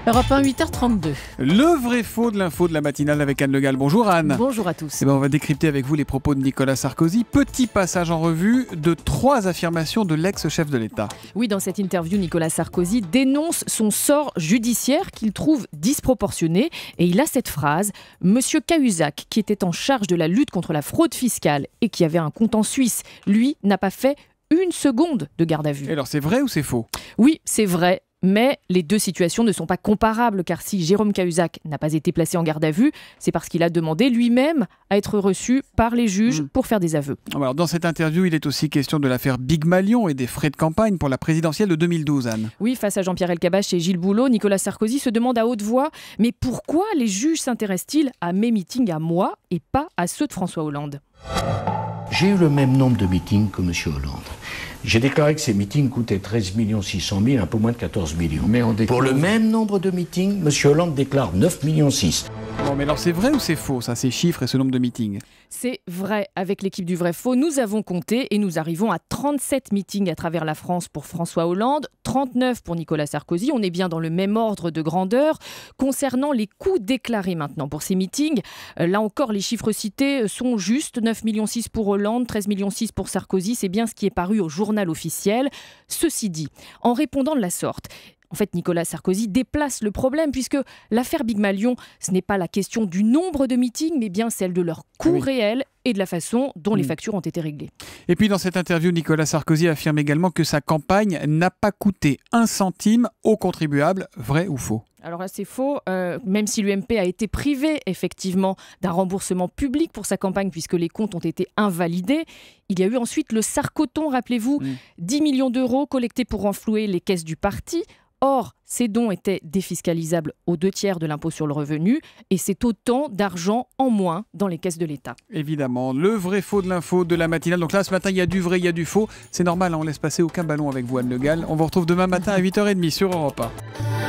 Europe 1, 8h32. Le vrai faux de l'info de la matinale avec Anne Le Gall. Bonjour Anne. Bonjour à tous. On va décrypter avec vous les propos de Nicolas Sarkozy. Petit passage en revue de 3 affirmations de l'ex-chef de l'État. Oui, dans cette interview, Nicolas Sarkozy dénonce son sort judiciaire qu'il trouve disproportionné. Et il a cette phrase: Monsieur Cahuzac, qui était en charge de la lutte contre la fraude fiscale et qui avait un compte en Suisse, lui, n'a pas fait une seconde de garde à vue. Et alors, c'est vrai ou c'est faux ? Oui, c'est vrai. Mais les deux situations ne sont pas comparables, car si Jérôme Cahuzac n'a pas été placé en garde à vue, c'est parce qu'il a demandé lui-même à être reçu par les juges pour faire des aveux. Alors, dans cette interview, il est aussi question de l'affaire Big Malion et des frais de campagne pour la présidentielle de 2012, Anne. Oui, face à Jean-Pierre Elkabbach et Gilles Boulot, Nicolas Sarkozy se demande à haute voix « Mais pourquoi les juges s'intéressent-ils à mes meetings à moi et pas à ceux de François Hollande ?» J'ai eu le même nombre de meetings que M. Hollande. J'ai déclaré que ces meetings coûtaient 13 600 000, un peu moins de 14 millions. Mais pour le même nombre de meetings, M. Hollande déclare 9,6 millions. Bon, mais alors c'est vrai ou c'est faux, ça, ces chiffres et ce nombre de meetings ? C'est vrai. Avec l'équipe du Vrai Faux, nous avons compté et nous arrivons à 37 meetings à travers la France pour François Hollande, 39 pour Nicolas Sarkozy. On est bien dans le même ordre de grandeur. Concernant les coûts déclarés maintenant pour ces meetings, là encore, les chiffres cités sont justes. 9,6 millions pour Hollande, 13,6 millions pour Sarkozy. C'est bien ce qui est paru au journal officiel. Ceci dit, en répondant de la sorte, en fait, Nicolas Sarkozy déplace le problème puisque l'affaire Big Malion, ce n'est pas la question du nombre de meetings, mais bien celle de leur coût réel et de la façon dont les factures ont été réglées. Et puis dans cette interview, Nicolas Sarkozy affirme également que sa campagne n'a pas coûté un centime aux contribuables. Vrai ou faux ? Alors là, c'est faux, même si l'UMP a été privé effectivement d'un remboursement public pour sa campagne puisque les comptes ont été invalidés. Il y a eu ensuite le Sarkoton, rappelez-vous, 10 millions d'euros collectés pour renflouer les caisses du parti. Or, ces dons étaient défiscalisables aux 2/3 de l'impôt sur le revenu et c'est autant d'argent en moins dans les caisses de l'État. Évidemment, le vrai faux de l'info de la matinale. Donc là, ce matin, il y a du vrai, il y a du faux. C'est normal, on laisse passer aucun ballon avec vous, Anne Le Gall. On vous retrouve demain matin à 8h30 sur Europe 1.